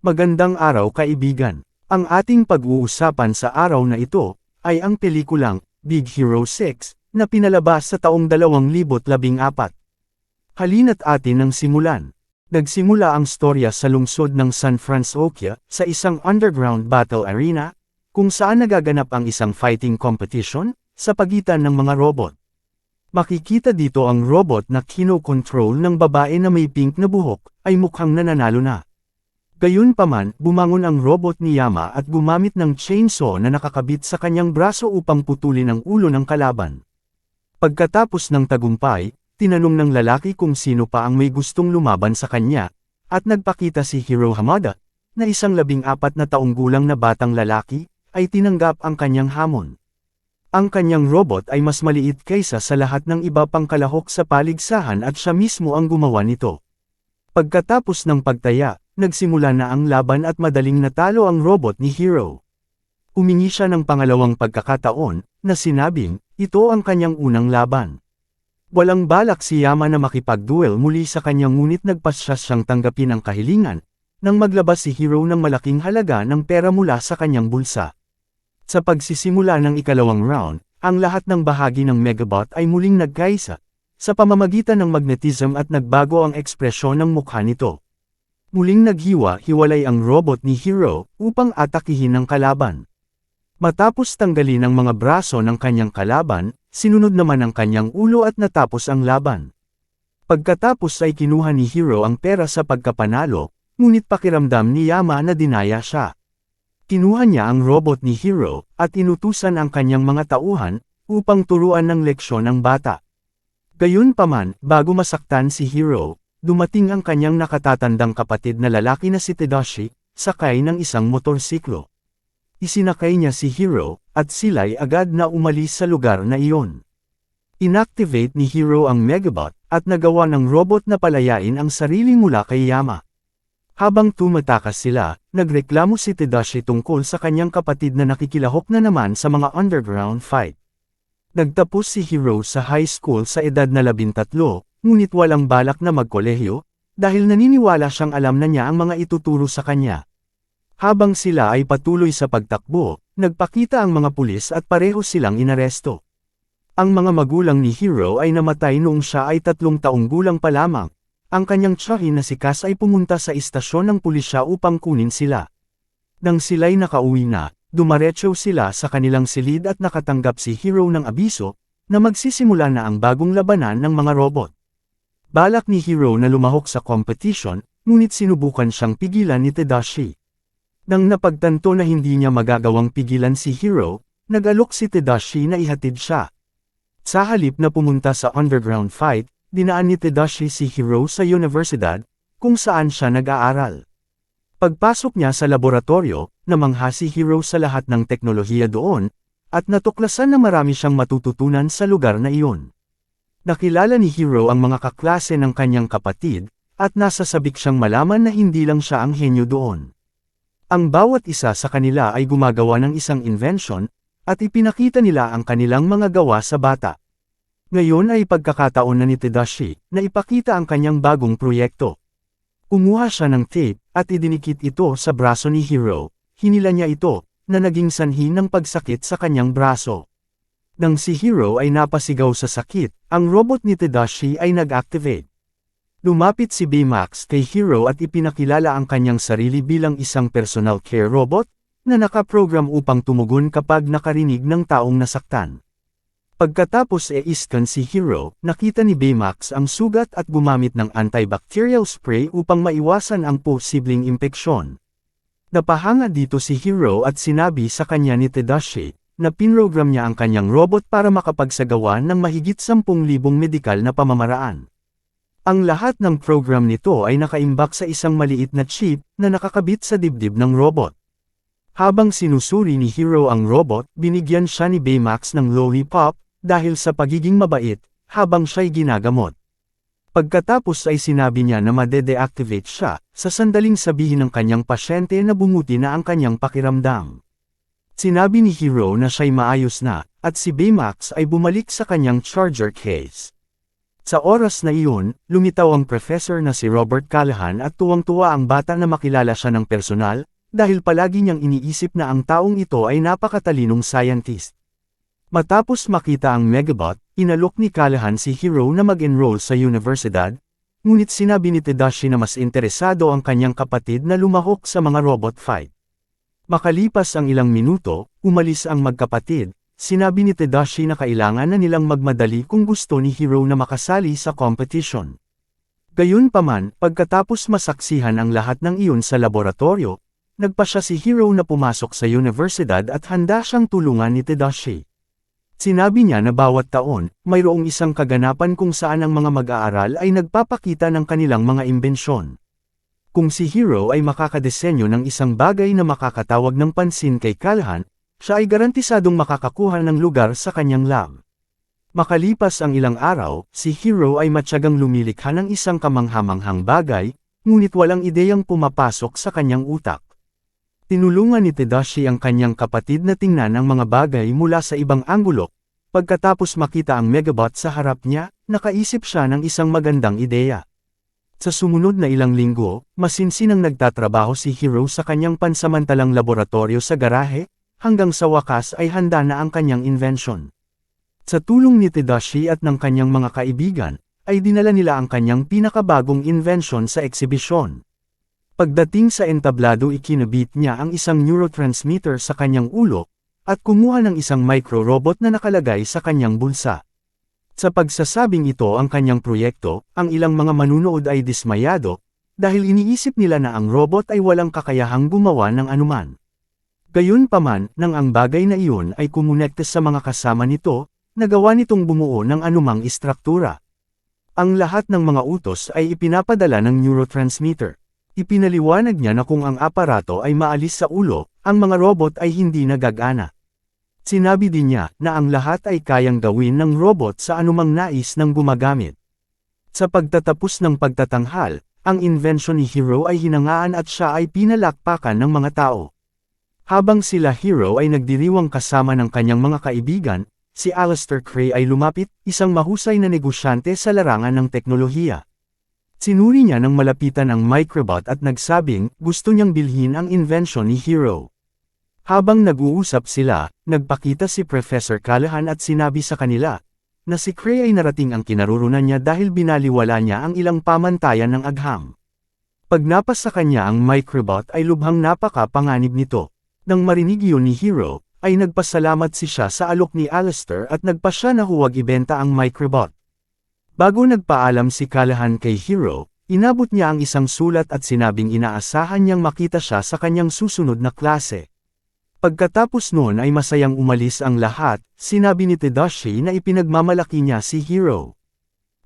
Magandang araw kaibigan. Ang ating pag-uusapan sa araw na ito ay ang pelikulang Big Hero 6 na pinalabas sa taong 2014. Halina't atin ang simulan. Nagsimula ang storya sa lungsod ng San Francisco sa isang underground battle arena kung saan nagaganap ang isang fighting competition sa pagitan ng mga robot. Makikita dito ang robot na kino-control ng babae na may pink na buhok ay mukhang nananalo na. Gayunpaman, bumangon ang robot ni Yama at gumamit ng chainsaw na nakakabit sa kanyang braso upang putulin ang ulo ng kalaban. Pagkatapos ng tagumpay, tinanong ng lalaki kung sino pa ang may gustong lumaban sa kanya, at nagpakita si Hiro Hamada, na isang 14 na taong gulang na batang lalaki, ay tinanggap ang kanyang hamon. Ang kanyang robot ay mas maliit kaysa sa lahat ng iba pang kalahok sa paligsahan at siya mismo ang gumawa nito. Pagkatapos ng pagtaya, nagsimula na ang laban at madaling natalo ang robot ni Hiro. Humingi siya ng pangalawang pagkakataon, na sinabing, ito ang kanyang unang laban. Walang balak si Yama na makipag-duel muli sa kanyang ngunit nagpasya siyang tanggapin ang kahilingan, nang maglabas si Hiro ng malaking halaga ng pera mula sa kanyang bulsa. Sa pagsisimula ng ikalawang round, ang lahat ng bahagi ng Megabot ay muling nagkaisa, sa pamamagitan ng magnetism at nagbago ang ekspresyon ng mukha nito. Muling naghiwa-hiwalay ang robot ni Hiro upang atakihin ang kalaban. Matapos tanggalin ang mga braso ng kanyang kalaban, sinunod naman ang kanyang ulo at natapos ang laban. Pagkatapos ay kinuha ni Hiro ang pera sa pagkapanalo, ngunit pakiramdam ni Yama na dinaya siya. Kinuha niya ang robot ni Hiro at inutusan ang kanyang mga tauhan upang turuan ng leksyon ang bata. Gayunpaman, bago masaktan si Hiro, dumating ang kanyang nakatatandang kapatid na lalaki na si Tadashi, sakay ng isang motorsiklo. Isinakay niya si Hiro, at sila'y agad na umalis sa lugar na iyon. Inactivate ni Hiro ang Megabot, at nagawa ng robot na palayain ang sarili mula kay Yama. Habang tumatakas sila, nagreklamo si Tadashi tungkol sa kanyang kapatid na nakikilahok na naman sa mga underground fight. Nagtapos si Hiro sa high school sa edad na 13, ngunit walang balak na magkolehiyo, dahil naniniwala siyang alam na niya ang mga ituturo sa kanya. Habang sila ay patuloy sa pagtakbo, nagpakita ang mga pulis at pareho silang inaresto. Ang mga magulang ni Hiro ay namatay noong siya ay 3 taong gulang pa lamang. Ang kanyang tsahin na si Kaz ay pumunta sa istasyon ng pulisya upang kunin sila. Nang sila'y nakauwi na, dumaretso sila sa kanilang silid at nakatanggap si Hiro ng abiso, na magsisimula na ang bagong labanan ng mga robot. Balak ni Hiro na lumahok sa competition, ngunit sinubukan siyang pigilan ni Tadashi. Nang napagtanto na hindi niya magagawang pigilan si Hiro, nag-alok si Tadashi na ihatid siya. Sa halip na pumunta sa underground fight, dinaan ni Tadashi si Hiro sa universidad, kung saan siya nag-aaral. Pagpasok niya sa laboratorio, namangha si Hiro sa lahat ng teknolohiya doon, at natuklasan na marami siyang matututunan sa lugar na iyon. Nakilala ni Hiro ang mga kaklase ng kanyang kapatid, at nasasabik siyang malaman na hindi lang siya ang henyo doon. Ang bawat isa sa kanila ay gumagawa ng isang invention, at ipinakita nila ang kanilang mga gawa sa bata. Ngayon ay pagkakataon na ni Tadashi, na ipakita ang kanyang bagong proyekto. Kumuha siya ng tape, at idinikit ito sa braso ni Hiro, hinila niya ito, na naging sanhi ng pagsakit sa kanyang braso. Nang si Hiro ay napasigaw sa sakit, ang robot ni Tadashi ay nag-activate. Lumapit si Baymax kay Hiro at ipinakilala ang kanyang sarili bilang isang personal care robot, na nakaprogram upang tumugon kapag nakarinig ng taong nasaktan. Pagkatapos iskan si Hiro, nakita ni Baymax ang sugat at gumamit ng antibacterial spray upang maiwasan ang posibleng impeksyon. Napahanga dito si Hiro at sinabi sa kanya ni Tadashi, na pinrogram niya ang kanyang robot para makapagsagawa ng mahigit 10,000 medikal na pamamaraan. Ang lahat ng program nito ay nakaimbak sa isang maliit na chip na nakakabit sa dibdib ng robot. Habang sinusuri ni Hiro ang robot, binigyan siya ni Baymax ng lollipop dahil sa pagiging mabait habang siya'y ginagamot. Pagkatapos ay sinabi niya na made-deactivate siya, sa sandaling sabihin ng kanyang pasyente na bumuti na ang kanyang pakiramdam. Sinabi ni Hiro na siya'y maayos na, at si Baymax ay bumalik sa kanyang charger case. Sa oras na iyon, lumitaw ang professor na si Robert Callahan at tuwang-tuwa ang bata na makilala siya ng personal, dahil palagi niyang iniisip na ang taong ito ay napakatalinong scientist. Matapos makita ang Megabot, inalok ni Callahan si Hiro na mag-enroll sa universidad, ngunit sinabi ni Tadashi na mas interesado ang kanyang kapatid na lumahok sa mga robot fight. Makalipas ang ilang minuto, umalis ang magkapatid. Sinabi ni Tadashi na kailangan na nilang magmadali kung gusto ni Hiro na makasali sa competition. Gayunpaman, pagkatapos masaksihan ang lahat ng iyon sa laboratorio, nagpasya si Hiro na pumasok sa universidad at handa siyang tulungan ni Tadashi. Sinabi niya na bawat taon, mayroong isang kaganapan kung saan ang mga mag-aaral ay nagpapakita ng kanilang mga imbensyon. Kung si Hiro ay makakadesenyo ng isang bagay na makakatawag ng pansin kay Callahan, siya ay garantisadong makakakuha ng lugar sa kanyang lab. Makalipas ang ilang araw, si Hiro ay matyagang lumilikha ng isang kamanghamanghang bagay, ngunit walang ideyang pumapasok sa kanyang utak. Tinulungan ni Tadashi ang kanyang kapatid na tingnan ang mga bagay mula sa ibang anggulo. Pagkatapos makita ang Megabot sa harap niya, nakaisip siya ng isang magandang ideya. Sa sumunod na ilang linggo, masinsinang nagtatrabaho si Hiro sa kanyang pansamantalang laboratorio sa garahe, hanggang sa wakas ay handa na ang kanyang invention. Sa tulong ni Tadashi at ng kanyang mga kaibigan, ay dinala nila ang kanyang pinakabagong invention sa eksibisyon. Pagdating sa entablado ikinabit niya ang isang neurotransmitter sa kanyang ulo, at kumuha ng isang micro-robot na nakalagay sa kanyang bulsa. Sa pagsasabing ito ang kanyang proyekto, ang ilang mga manunood ay dismayado, dahil iniisip nila na ang robot ay walang kakayahang gumawa ng anuman. Gayunpaman, nang ang bagay na iyon ay kumonekta sa mga kasama nito, nagawa nitong bumuo ng anumang istruktura. Ang lahat ng mga utos ay ipinapadala ng neurotransmitter. Ipinaliwanag niya na kung ang aparato ay maalis sa ulo, ang mga robot ay hindi nagagana. Sinabi din niya na ang lahat ay kayang gawin ng robot sa anumang nais ng gumagamit. Sa pagtatapos ng pagtatanghal, ang invention ni Hiro ay hinangaan at siya ay pinalakpakan ng mga tao. Habang sila Hiro ay nagdiriwang kasama ng kanyang mga kaibigan, si Alistair Gray ay lumapit, isang mahusay na negosyante sa larangan ng teknolohiya. Sinuri niya ng malapitan ang Microbot at nagsabing gusto niyang bilhin ang invention ni Hiro. Habang nag-uusap sila, nagpakita si Professor Callahan at sinabi sa kanila na si Gray ay narating ang kinarurunan niya dahil binaliwala niya ang ilang pamantayan ng agham. Pagnapas sa kanya ang Microbot ay lubhang napaka-panganib nito. Nang marinig yun ni Hiro, ay nagpasalamat siya sa alok ni Alistair at nagpasya na huwag ibenta ang Microbot. Bago nagpaalam si Callahan kay Hiro, inabot niya ang isang sulat at sinabing inaasahan niyang makita siya sa kanyang susunod na klase. Pagkatapos noon ay masayang umalis ang lahat, sinabi ni Tadashi na ipinagmamalaki niya si Hiro.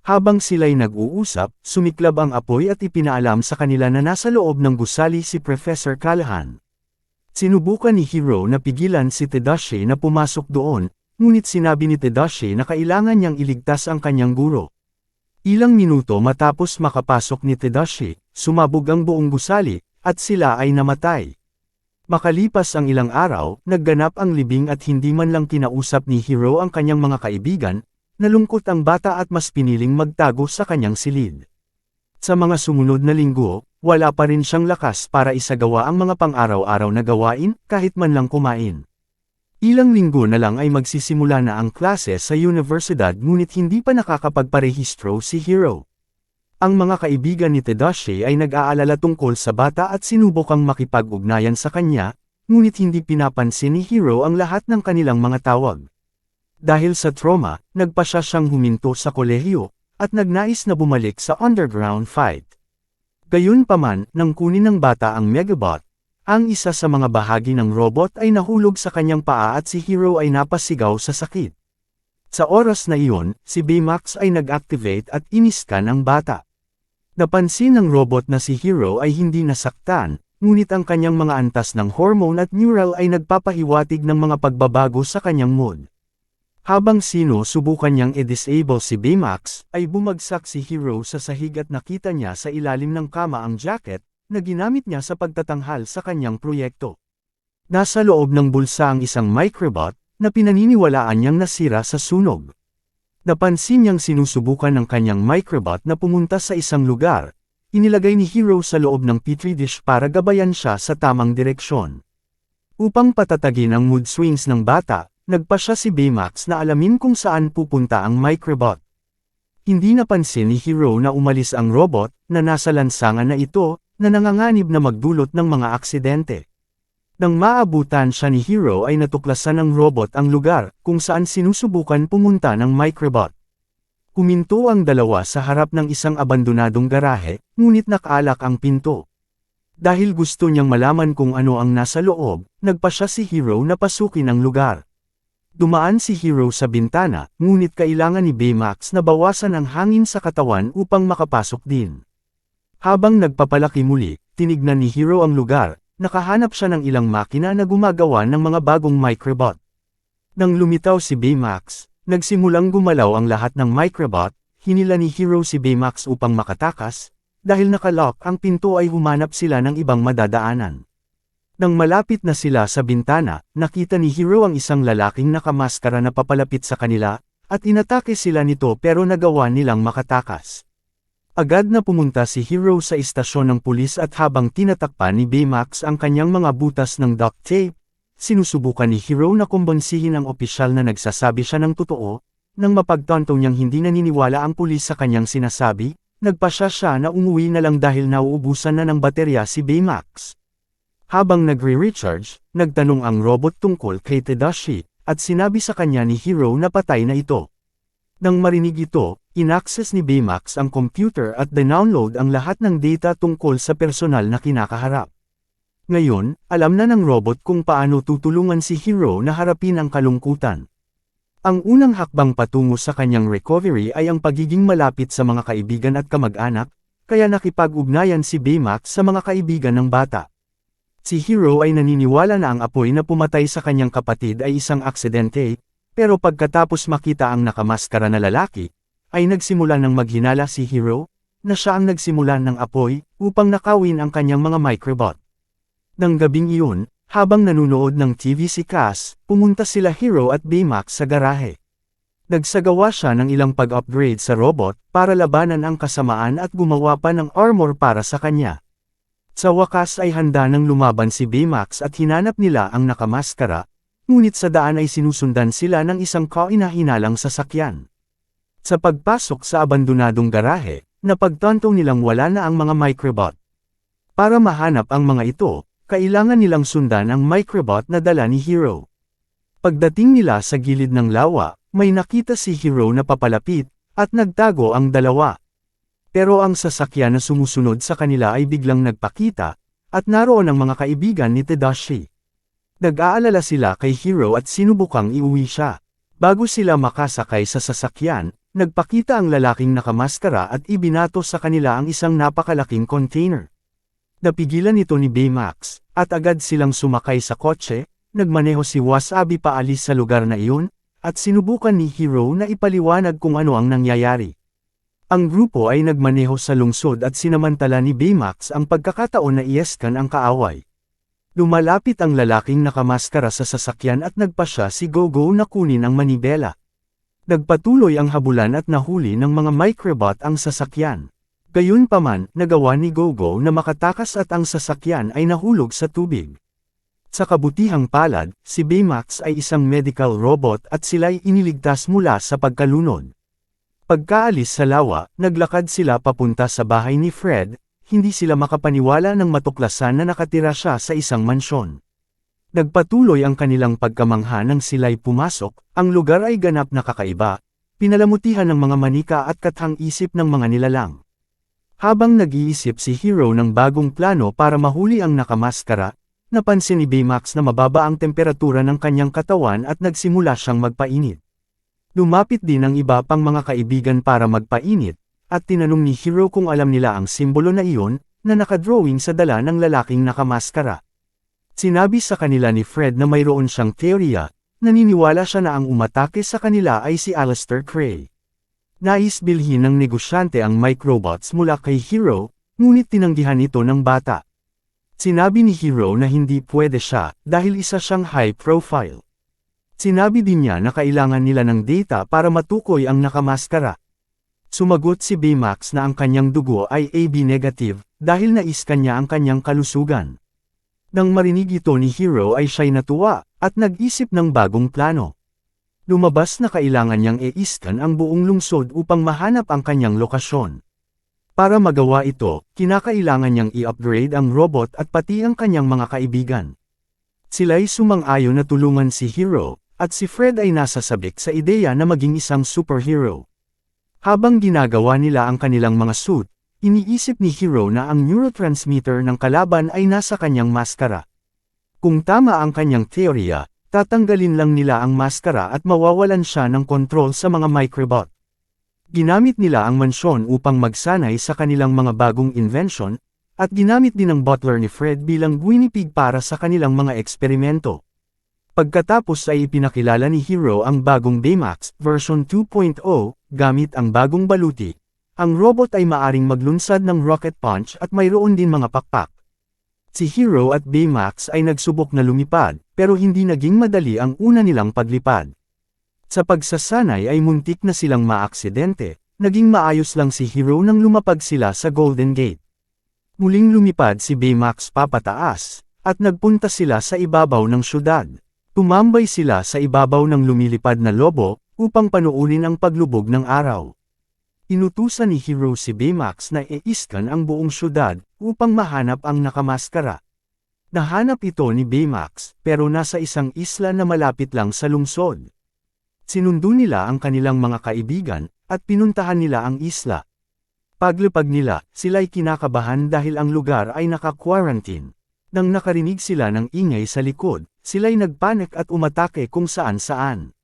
Habang sila'y nag-uusap, sumiklab ang apoy at ipinaalam sa kanila na nasa loob ng gusali si Professor Callahan. Sinubukan ni Hiro na pigilan si Tadashi na pumasok doon, ngunit sinabi ni Tadashi na kailangan niyang iligtas ang kanyang guro. Ilang minuto matapos makapasok ni Tadashi, sumabog ang buong gusali, at sila ay namatay. Makalipas ang ilang araw, nagganap ang libing at hindi man lang kinausap ni Hiro ang kanyang mga kaibigan, nalungkot ang bata at mas piniling magtago sa kanyang silid. Sa mga sumunod na linggo, wala pa rin siyang lakas para isagawa ang mga pang-araw-araw na gawain, kahit man lang kumain. Ilang linggo na lang ay magsisimula na ang klase sa universidad ngunit hindi pa nakakapagparehistro si Hiro. Ang mga kaibigan ni Tadashi ay nag-aalala tungkol sa bata at sinubukang makipag-ugnayan sa kanya, ngunit hindi pinapansin ni Hiro ang lahat ng kanilang mga tawag. Dahil sa trauma, nagpasya siyang huminto sa kolehiyo, at nagnais na bumalik sa underground fight. Gayunpaman, nang kunin ng bata ang Megabot, ang isa sa mga bahagi ng robot ay nahulog sa kanyang paa at si Hiro ay napasigaw sa sakit. Sa oras na iyon, si Baymax ay nag-activate at iniskan ang bata. Napansin ng robot na si Hiro ay hindi nasaktan, ngunit ang kanyang mga antas ng hormone at neural ay nagpapahiwatig ng mga pagbabago sa kanyang mood. Habang sinusubukan niyang i-disable si Baymax, ay bumagsak si Hiro sa sahig at nakita niya sa ilalim ng kama ang jacket na ginamit niya sa pagtatanghal sa kanyang proyekto. Nasa loob ng bulsa ang isang Microbot na pinaniniwalaan niyang nasira sa sunog. Napansin niyang sinusubukan ng kanyang microbot na pumunta sa isang lugar. Inilagay ni Hero sa loob ng petri dish para gabayan siya sa tamang direksyon. Upang patatagin ang mood swings ng bata, nagpasya si Baymax na alamin kung saan pupunta ang microbot. Hindi napansin ni Hero na umalis ang robot, na nasa lansangan na ito, na nanganganib na magdulot ng mga aksidente. Nang maabutan siya ni Hero ay natuklasan ng robot ang lugar, kung saan sinusubukan pumunta ng microbot. Huminto ang dalawa sa harap ng isang abandonadong garahe, ngunit nakaalak ang pinto. Dahil gusto niyang malaman kung ano ang nasa loob, nagpasya si Hero na pasukin ang lugar. Dumaan si Hero sa bintana, ngunit kailangan ni Baymax na bawasan ang hangin sa katawan upang makapasok din. Habang nagpapalaki muli, tinignan ni Hero ang lugar, nakahanap siya ng ilang makina na gumagawa ng mga bagong microbot. Nang lumitaw si Baymax, nagsimulang gumalaw ang lahat ng microbot, hinila ni Hero si Baymax upang makatakas, dahil nakalock ang pinto ay humanap sila ng ibang madadaanan. Nang malapit na sila sa bintana, nakita ni Hero ang isang lalaking nakamaskara na papalapit sa kanila, at inatake sila nito pero nagawa nilang makatakas. Agad na pumunta si Hero sa istasyon ng pulis at habang tinatakpan ni Baymax ang kanyang mga butas ng duct tape, sinusubukan ni Hero na kumbonsihin ang opisyal na nagsasabi siya ng totoo. Nang mapagtanto niyang hindi naniniwala ang pulis sa kanyang sinasabi, nagpasya siya na umuwi na lang dahil nauubusan na ng baterya si Baymax. Habang nagre-recharge, nagtanong ang robot tungkol kay Tadashi, at sinabi sa kanya ni Hero na patay na ito. Nang marinig ito, inaccess ni Baymax ang computer at download ang lahat ng data tungkol sa personal na kinakaharap. Ngayon, alam na ng robot kung paano tutulungan si Hero na harapin ang kalungkutan. Ang unang hakbang patungo sa kanyang recovery ay ang pagiging malapit sa mga kaibigan at kamag-anak, kaya nakipag-ugnayan si Baymax sa mga kaibigan ng bata. Si Hero ay naniniwala na ang apoy na pumatay sa kanyang kapatid ay isang aksidente, pero pagkatapos makita ang nakamaskara na lalaki, ay nagsimula ng maghinala si Hero, na siya ang nagsimula ng apoy, upang nakawin ang kanyang mga microbot. Nang gabing iyon, habang nanunood ng TV si Cass, pumunta sila Hero at Baymax sa garahe. Nagsagawa siya ng ilang pag-upgrade sa robot, para labanan ang kasamaan at gumawa pa ng armor para sa kanya. Sa wakas ay handa nang lumaban si Baymax at hinanap nila ang nakamaskara, ngunit sa daan ay sinusundan sila ng isang kahinahinalang sasakyan. Sa pagpasok sa abandonadong garahe, napagtanto nilang wala na ang mga microbot. Para mahanap ang mga ito, kailangan nilang sundan ang microbot na dala ni Hero. Pagdating nila sa gilid ng lawa, may nakita si Hero na papalapit, at nagtago ang dalawa. Pero ang sasakyan na sumusunod sa kanila ay biglang nagpakita, at naroon ang mga kaibigan ni Tadashi. Nag-aalala sila kay Hero at sinubukang iuwi siya. Bago sila makasakay sa sasakyan, nagpakita ang lalaking nakamaskara at ibinato sa kanila ang isang napakalaking container. Napigilan ito ni Baymax, at agad silang sumakay sa kotse, nagmaneho si Wasabi paalis sa lugar na iyon, at sinubukan ni Hero na ipaliwanag kung ano ang nangyayari. Ang grupo ay nagmaneho sa lungsod at sinamantala ni Baymax ang pagkakataon na ieskan ang kaaway. Lumalapit ang lalaking nakamaskara sa sasakyan at nagpasya si Gogo na kunin ang manibela. Nagpatuloy ang habulan at nahuli ng mga microbot ang sasakyan. Gayunpaman, nagawa ni Gogo na makatakas at ang sasakyan ay nahulog sa tubig. Sa kabutihang palad, si Baymax ay isang medical robot at sila'y iniligtas mula sa pagkalunod. Pagkaalis sa lawa, naglakad sila papunta sa bahay ni Fred, hindi sila makapaniwala nang matuklasan na nakatira siya sa isang mansyon. Nagpatuloy ang kanilang pagkamangha nang sila'y pumasok, ang lugar ay ganap na kakaiba, pinalamutihan ng mga manika at kathang-isip ng mga nilalang. Habang nag-iisip si Hero ng bagong plano para mahuli ang nakamaskara, napansin ni Baymax na mababa ang temperatura ng kanyang katawan at nagsimula siyang magpainit. Lumapit din ang iba pang mga kaibigan para magpainit, at tinanong ni Hero kung alam nila ang simbolo na iyon, na nakadrawing sa dala ng lalaking nakamaskara. Sinabi sa kanila ni Fred na mayroon siyang teorya, naniniwala siya na ang umatake sa kanila ay si Aleister Crowley. Nais bilhin ng negosyante ang microbots mula kay Hero, ngunit tinanggihan ito ng bata. Sinabi ni Hero na hindi pwede siya, dahil isa siyang high profile. Sinabi din niya na kailangan nila ng data para matukoy ang nakamaskara. Sumagot si Baymax na ang kanyang dugo ay AB negative, dahil naiskan niya ang kanyang kalusugan. Nang marinig ito ni Hero ay siya'y natuwa, at nag-isip ng bagong plano. Lumabas na kailangan niyang i-iskan ang buong lungsod upang mahanap ang kanyang lokasyon. Para magawa ito, kinakailangan niyang i-upgrade ang robot at pati ang kanyang mga kaibigan. Sila'y sumang-ayon na tulungan si Hero, at si Fred ay nasasabik sa ideya na maging isang superhero. Habang ginagawa nila ang kanilang mga suit, iniisip ni Hero na ang neurotransmitter ng kalaban ay nasa kanyang maskara. Kung tama ang kanyang teorya, tatanggalin lang nila ang maskara at mawawalan siya ng kontrol sa mga microbot. Ginamit nila ang mansyon upang magsanay sa kanilang mga bagong invention, at ginamit din ng butler ni Fred bilang guinea pig para sa kanilang mga eksperimento. Pagkatapos ay ipinakilala ni Hero ang bagong Baymax version 2.0, gamit ang bagong baluti. Ang robot ay maaring maglunsad ng rocket punch at mayroon din mga pakpak. Si Hero at Baymax ay nagsubok na lumipad, pero hindi naging madali ang una nilang paglipad. Sa pagsasanay ay muntik na silang maaksidente, naging maayos lang si Hero nang lumapag sila sa Golden Gate. Muling lumipad si Baymax papataas, at nagpunta sila sa ibabaw ng syudad. Tumambay sila sa ibabaw ng lumilipad na lobo, upang panuunin ang paglubog ng araw. Inutusan ni Hero si Baymax na i-iskan ang buong syudad, upang mahanap ang nakamaskara. Nahanap ito ni Baymax, pero nasa isang isla na malapit lang sa lungsod. Sinundo nila ang kanilang mga kaibigan, at pinuntahan nila ang isla. Paglipag nila, sila'y kinakabahan dahil ang lugar ay naka-quarantine. Nang nakarinig sila ng ingay sa likod, sila'y nagpanik at umatake kung saan-saan.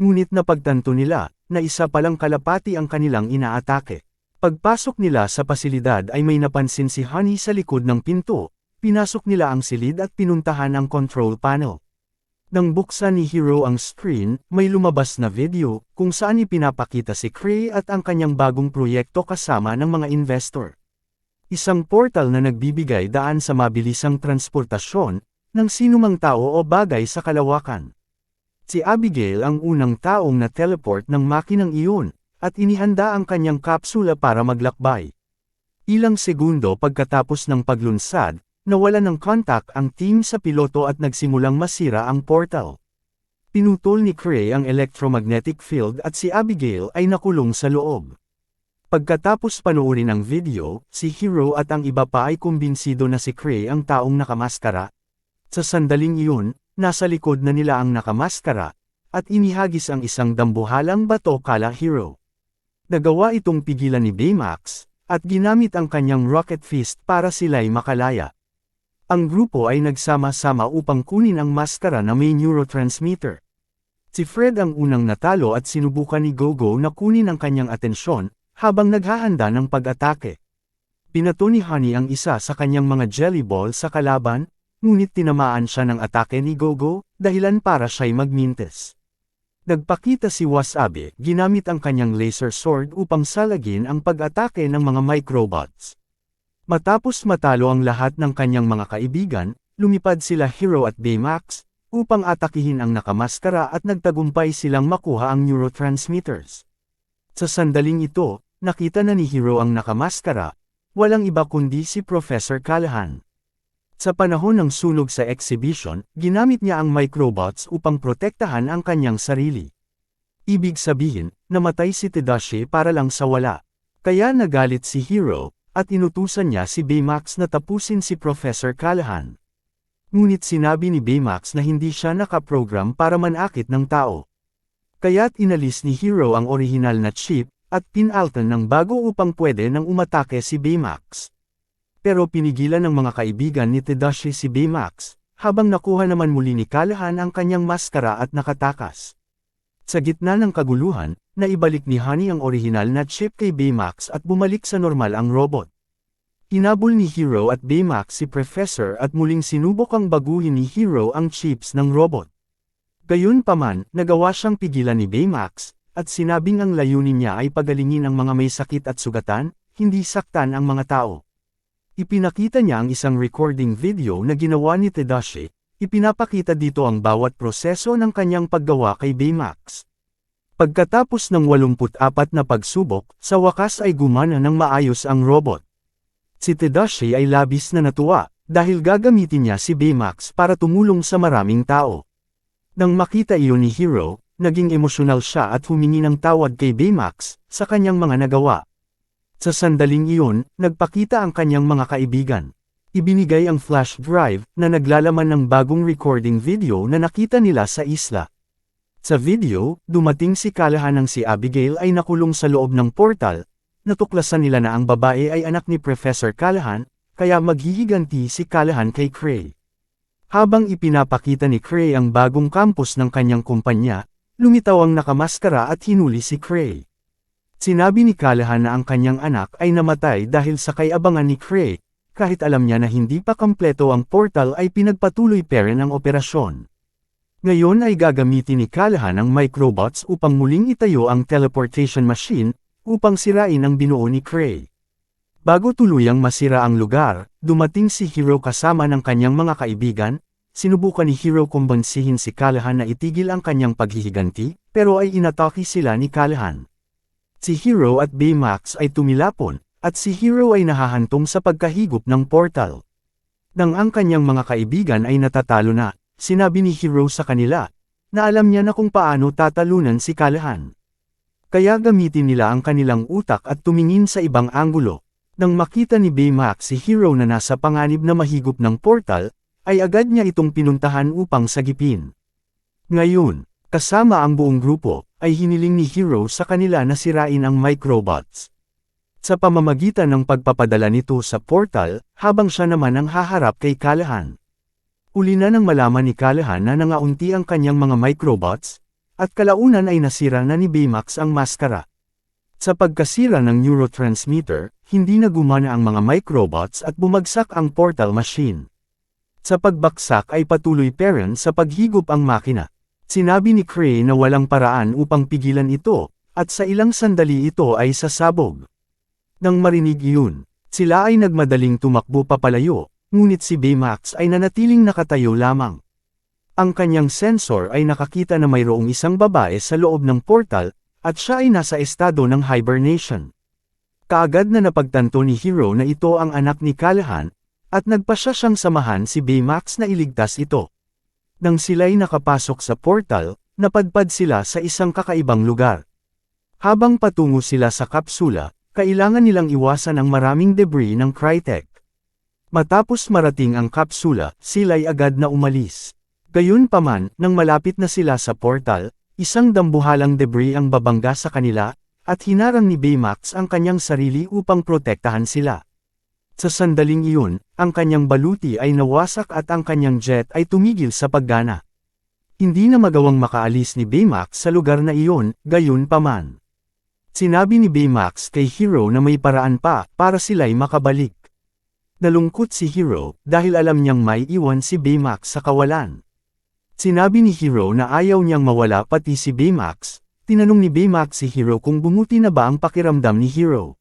Ngunit napagtanto nila, na isa palang kalapati ang kanilang inaatake. Pagpasok nila sa pasilidad ay may napansin si Honey sa likod ng pinto, pinasok nila ang silid at pinuntahan ang control panel. Nang buksan ni Hero ang screen, may lumabas na video, kung saan ipinapakita si Cray at ang kanyang bagong proyekto kasama ng mga investor. Isang portal na nagbibigay daan sa mabilisang transportasyon, ng sinumang tao o bagay sa kalawakan. Si Abigail ang unang taong na-teleport ng makinang iyon, at inihanda ang kanyang kapsula para maglakbay. Ilang segundo pagkatapos ng paglunsad, nawalan ng kontak ang team sa piloto at nagsimulang masira ang portal. Pinutol ni Cray ang electromagnetic field at si Abigail ay nakulong sa loob. Pagkatapos panoorin ang video, si Hero at ang iba pa ay kumbinsido na si Cray ang taong nakamaskara. Sa sandaling iyon, nasa likod na nila ang nakamaskara, at inihagis ang isang dambuhalang bato kala Hero. Nagawa itong pigilan ni Baymax, at ginamit ang kanyang rocket fist para sila'y makalaya. Ang grupo ay nagsama-sama upang kunin ang maskara na may neurotransmitter. Si Fred ang unang natalo at sinubukan ni Gogo na kunin ang kanyang atensyon, habang naghahanda ng pag-atake. Pinato ni Honey ang isa sa kanyang mga jelly ball sa kalaban, ngunit tinamaan siya ng atake ni Gogo, dahilan para siya'y magmintes. Nagpakita si Wasabi, ginamit ang kanyang laser sword upang salagin ang pag-atake ng mga microbots. Matapos matalo ang lahat ng kanyang mga kaibigan, lumipad sila Hero at Baymax, upang atakihin ang nakamaskara at nagtagumpay silang makuha ang neurotransmitters. Sa sandaling ito, nakita na ni Hero ang nakamaskara, walang iba kundi si Professor Callahan. Sa panahon ng sunog sa exhibition, ginamit niya ang microbots upang protektahan ang kanyang sarili. Ibig sabihin, namatay si Tadashi para lang sa wala. Kaya nagalit si Hero, at inutusan niya si Baymax na tapusin si Professor Callahan. Ngunit sinabi ni Baymax na hindi siya nakaprogram para manakit ng tao. Kaya't inalis ni Hero ang orihinal na chip, at pinaltan ng bago upang pwede nang umatake si Baymax. Pero pinigilan ng mga kaibigan ni Tadashi si Baymax, habang nakuha naman muli ni Callahan ang kanyang maskara at nakatakas. Sa gitna ng kaguluhan, naibalik ni Honey ang orihinal na chip kay Baymax at bumalik sa normal ang robot. Hinabol ni Hero at Baymax si Professor at muling sinubok ang baguhin ni Hero ang chips ng robot. Gayunpaman, nagawa siyang pigilan ni Baymax, at sinabing ang layunin niya ay pagalingin ang mga may sakit at sugatan, hindi saktan ang mga tao. Ipinakita niya ang isang recording video na ginawa ni Tadashi, ipinapakita dito ang bawat proseso ng kanyang paggawa kay Baymax. Pagkatapos ng 84 na pagsubok, sa wakas ay gumana ng maayos ang robot. Si Tadashi ay labis na natuwa, dahil gagamitin niya si Baymax para tumulong sa maraming tao. Nang makita iyon ni Hiro, naging emosyonal siya at humingi ng tawad kay Baymax sa kanyang mga nagawa. Sa sandaling iyon, nagpakita ang kanyang mga kaibigan. Ibinigay ang flash drive na naglalaman ng bagong recording video na nakita nila sa isla. Sa video, dumating si Callahan nang si Abigail ay nakulong sa loob ng portal. Natuklasan nila na ang babae ay anak ni Professor Callahan, kaya maghihiganti si Callahan kay Cray. Habang ipinapakita ni Cray ang bagong campus ng kanyang kumpanya, lumitaw ang nakamaskara at hinuli si Cray. Sinabi ni Callahan na ang kanyang anak ay namatay dahil sa kay-abangan ni Cray, kahit alam niya na hindi pa kompleto ang portal ay pinagpatuloy pa rin ang operasyon. Ngayon ay gagamitin ni Callahan ang microbots upang muling itayo ang teleportation machine, upang sirain ang binuo ni Cray. Bago tuluyang masira ang lugar, dumating si Hiro kasama ng kanyang mga kaibigan. Sinubukan ni Hiro kumbansihin si Callahan na itigil ang kanyang paghihiganti, pero ay inatake sila ni Callahan. Si Hiro at Baymax ay tumilapon, at si Hiro ay nahahantong sa pagkahigop ng portal. Nang ang kanyang mga kaibigan ay natatalo na, sinabi ni Hiro sa kanila, na alam niya na kung paano tatalunan si Callahan. Kaya gamitin nila ang kanilang utak at tumingin sa ibang anggulo. Nang makita ni Baymax si Hiro na nasa panganib na mahigop ng portal, ay agad niya itong pinuntahan upang sagipin. Ngayon, kasama ang buong grupo, ay hiniling ni Hiro sa kanila na sirain ang microbots. Sa pamamagitan ng pagpapadala nito sa portal, habang siya naman ang haharap kay Callahan. Uli na nang malaman ni Callahan na nangaunti ang kanyang mga microbots, at kalaunan ay nasira na ni Baymax ang maskara. Sa pagkasira ng neurotransmitter, hindi na gumana ang mga microbots at bumagsak ang portal machine. Sa pagbaksak ay patuloy pa rin sa paghigop ang makina. Sinabi ni Cray na walang paraan upang pigilan ito, at sa ilang sandali ito ay sasabog. Nang marinig iyon, sila ay nagmadaling tumakbo papalayo, ngunit si Baymax ay nanatiling nakatayo lamang. Ang kanyang sensor ay nakakita na mayroong isang babae sa loob ng portal, at siya ay nasa estado ng hibernation. Kaagad na napagtanto ni Hiro na ito ang anak ni Callahan, at nagpasya siyang samahan si Baymax na iligtas ito. Nang sila'y nakapasok sa portal, napadpad sila sa isang kakaibang lugar. Habang patungo sila sa kapsula, kailangan nilang iwasan ang maraming debris ng Crytek. Matapos marating ang kapsula, sila'y agad na umalis. Gayunpaman, nang malapit na sila sa portal, isang dambuhalang debris ang babangga sa kanila, at hinarang ni Baymax ang kanyang sarili upang protektahan sila. Sa sandaling iyon, ang kanyang baluti ay nawasak at ang kanyang jet ay tumigil sa paggana. Hindi na magawang makaalis ni Baymax sa lugar na iyon, gayunpaman. Sinabi ni Baymax kay Hiro na may paraan pa para sila'y makabalik. Nalungkot si Hiro dahil alam niyang may iwan si Baymax sa kawalan. Sinabi ni Hiro na ayaw niyang mawala pati si Baymax. Tinanong ni Baymax si Hiro kung bumuti na ba ang pakiramdam ni Hiro.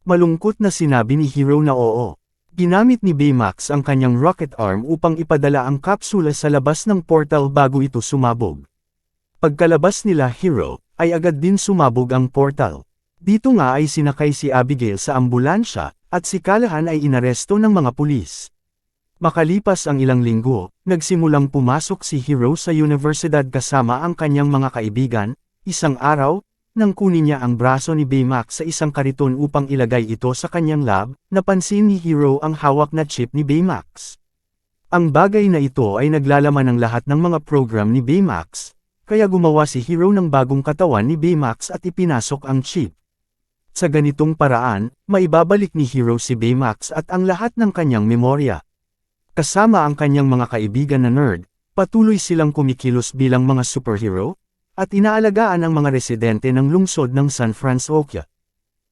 Malungkot na sinabi ni Hiro na oo. Ginamit ni Baymax ang kanyang rocket arm upang ipadala ang kapsula sa labas ng portal bago ito sumabog. Pagkalabas nila Hiro, ay agad din sumabog ang portal. Dito nga ay sinakay si Abigail sa ambulansya, at si Callahan ay inaresto ng mga pulis. Makalipas ang ilang linggo, nagsimulang pumasok si Hiro sa universidad kasama ang kanyang mga kaibigan. Isang araw, nang kunin niya ang braso ni Baymax sa isang kariton upang ilagay ito sa kanyang lab, napansin ni Hiro ang hawak na chip ni Baymax. Ang bagay na ito ay naglalaman ng lahat ng mga program ni Baymax, kaya gumawa si Hiro ng bagong katawan ni Baymax at ipinasok ang chip. Sa ganitong paraan, maibabalik ni Hiro si Baymax at ang lahat ng kanyang memorya. Kasama ang kanyang mga kaibigan na nerd, patuloy silang kumikilos bilang mga superhero, at inaalagaan ang mga residente ng lungsod ng San Francisco.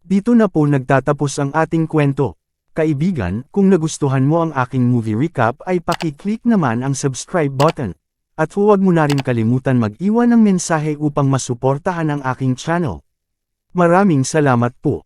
Dito na po nagtatapos ang ating kwento. Kaibigan, kung nagustuhan mo ang aking movie recap ay paki-click naman ang subscribe button. At huwag mo na rin kalimutan mag-iwan ng mensahe upang masuportahan ang aking channel. Maraming salamat po.